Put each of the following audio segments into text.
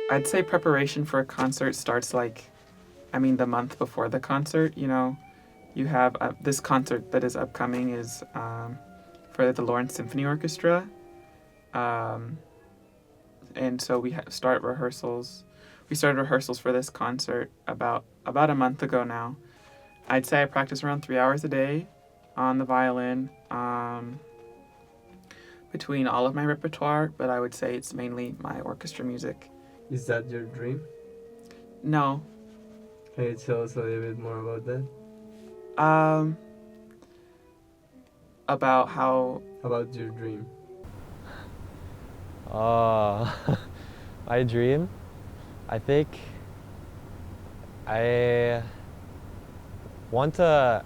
I'd say preparation for a concert starts the month before the concert. You have this concert that is upcoming is for the Lawrence Symphony Orchestra. Um, and so start rehearsals. We started rehearsals for this concert about a month ago now. I'd say I practice around 3 hours a day on the violin between all of my repertoire, but I would say it's mainly my orchestra music. Is that your dream? No. Can you tell us a little bit more about that? About how... About your dream. My dream? I think I want to,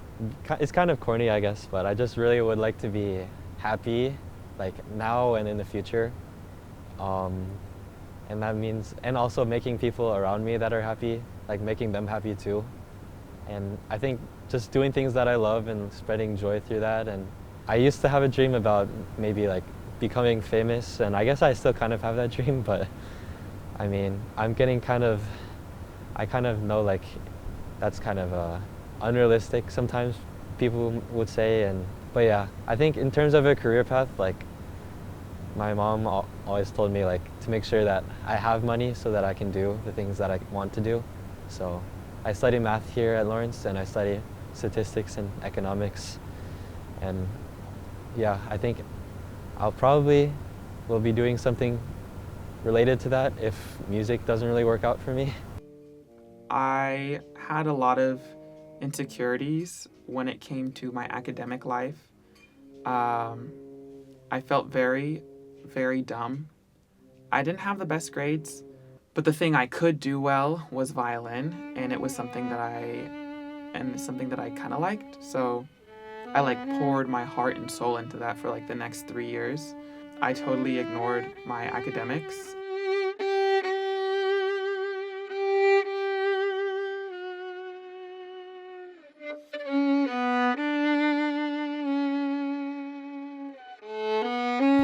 it's kind of corny I guess, but I just really would like to be happy, like now and in the future. And that means, and also making people around me that are happy, like making them happy too. And I think just doing things that I love and spreading joy through that. And I used to have a dream about maybe like becoming famous, and I guess I still kind of have that dream, but I mean, I'm getting I kind of know like that's kind of unrealistic sometimes, people would say. But yeah, I think in terms of a career path, like my mom always told me like to make sure that I have money so that I can do the things that I want to do. So I study math here at Lawrence, and I study statistics and economics. And yeah, I think I'll probably will be doing something related to that if music doesn't really work out for me. I had a lot of insecurities when it came to my academic life. I felt very, very dumb. I didn't have the best grades, but the thing I could do well was violin, and it was something that I kind of liked. So I poured my heart and soul into that for the next 3 years. I totally ignored my academics.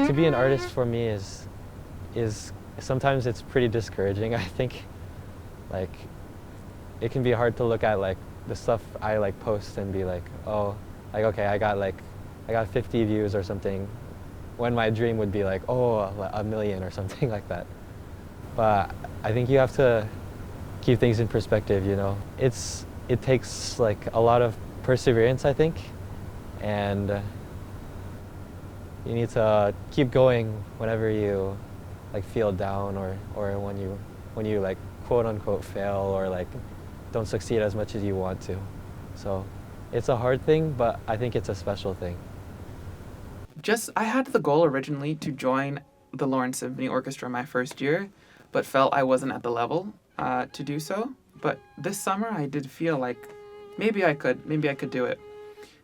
To be an artist for me is sometimes it's pretty discouraging. I think like it can be hard to look at like the stuff I post and be like, oh, okay, I got 50 views or something, when my dream would be like, oh, 1 million or something like that. But I think you have to keep things in perspective, you know. It takes a lot of perseverance, I think, and you need to keep going whenever you feel down or when you quote unquote fail or don't succeed as much as you want to. So it's a hard thing, but I think it's a special thing. I had the goal originally to join the Lawrence Symphony Orchestra my first year, but felt I wasn't at the level to do so. But this summer I did feel like maybe I could do it.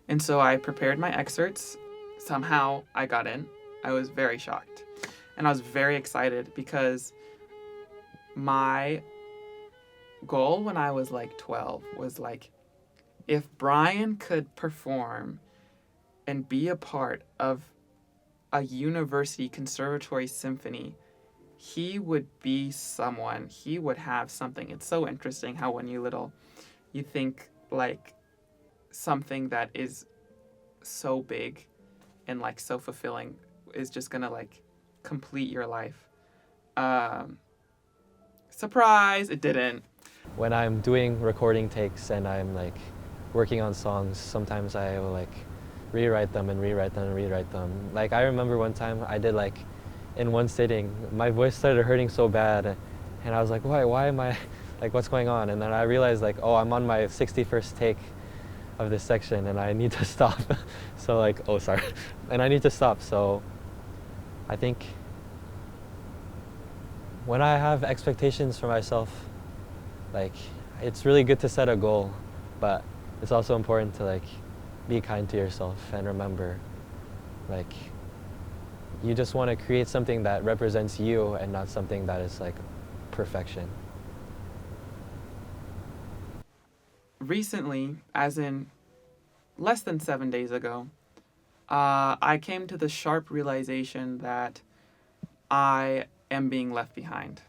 And so I prepared my excerpts. Somehow I got in. I was very shocked. And I was very excited because my goal when I was 12 was if Bryan could perform and be a part of a university conservatory symphony, he would be someone. He would have something. It's so interesting how when you think something that is so big and so fulfilling is just gonna complete your life. Surprise, it didn't. When I'm doing recording takes and I'm working on songs, sometimes I will rewrite them and rewrite them and rewrite them. I remember one time I did in one sitting, my voice started hurting so bad, and I was like, why am I like what's going on? And then I realized like, oh, I'm on my 61st take of this section and I need to stop. So like, oh, sorry. And I need to stop. So I think when I have expectations for myself, like it's really good to set a goal, but it's also important to like be kind to yourself and remember like you just want to create something that represents you and not something that is like perfection. Recently, as in less than 7 days ago, I came to the sharp realization that I am being left behind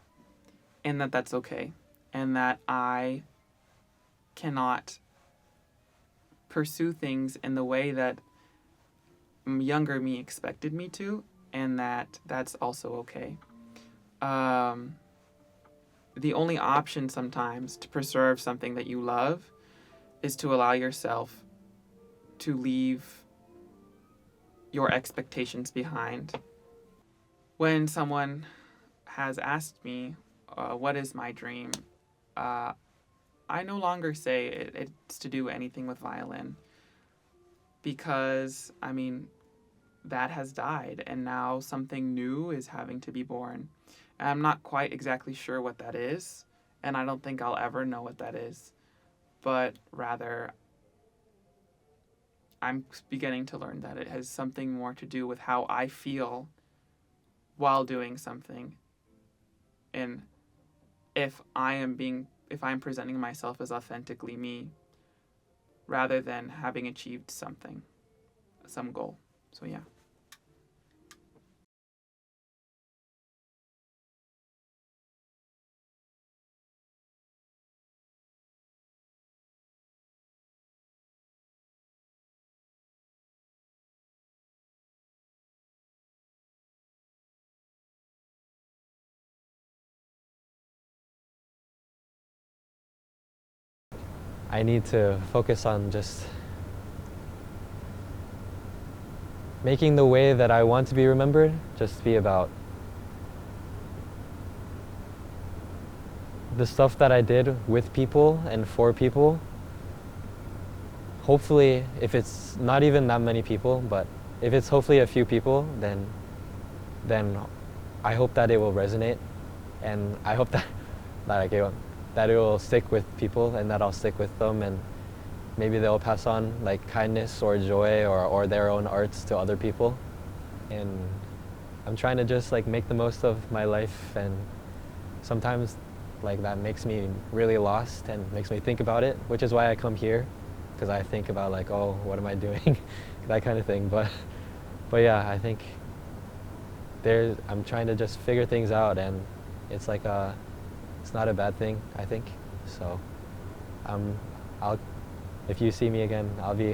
and that that's okay and that I cannot pursue things in the way that younger me expected me to, and that that's also okay. Um, the only option sometimes to preserve something that you love is to allow yourself to leave your expectations behind. When someone has asked me, what is my dream? Uh, I no longer say it's to do anything with violin because, I mean, that has died and now something new is having to be born. And I'm not quite exactly sure what that is, and I don't think I'll ever know what that is. But rather, I'm beginning to learn that it has something more to do with how I feel while doing something, and if I'm presenting myself as authentically me rather than having achieved something, some goal. So yeah. I need to focus on just making the way that I want to be remembered just be about the stuff that I did with people and for people. Hopefully, if it's not even that many people, but if it's hopefully a few people, then I hope that it will resonate, and I hope that it will stick with people, and that I'll stick with them, and maybe they'll pass on like kindness or joy or their own arts to other people. And I'm trying to just like make the most of my life, and sometimes like that makes me really lost and makes me think about it, which is why I come here, because I think about like, oh, what am I doing? That kind of thing. But yeah, I think I'm trying to just figure things out, and it's like it's not a bad thing, I think. So I'll if you see me again,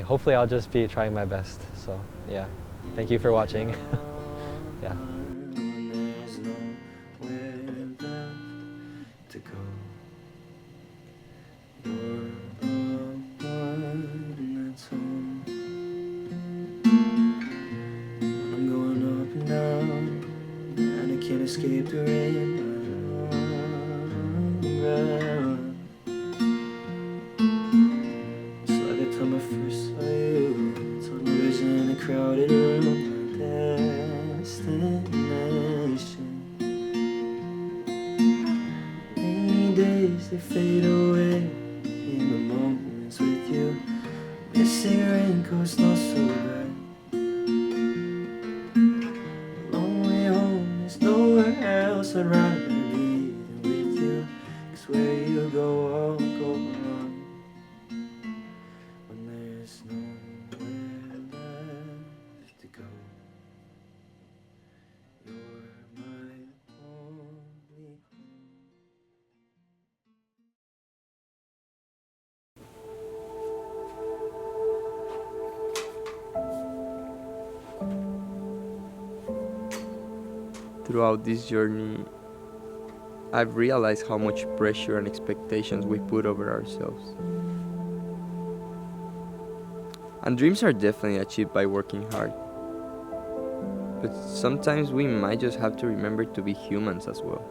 hopefully I'll just be trying my best. So yeah, thank you for watching. Yeah. There's nowhere left to go. You're the one that's home. When I'm going up and down, and I can't escape the rain. It's like the time I first saw you. Tunnels in a crowded room. Destination. Rainy days, they fade away in the moments with you. Missing raincoats, not so bad. A long way home, there's nowhere else I'd rather be than with you. 'Cause where you go, I'll go along. When there's nowhere left to go. You're my only home. Throughout this journey, I've realized how much pressure and expectations we put over ourselves. And dreams are definitely achieved by working hard. But sometimes we might just have to remember to be humans as well.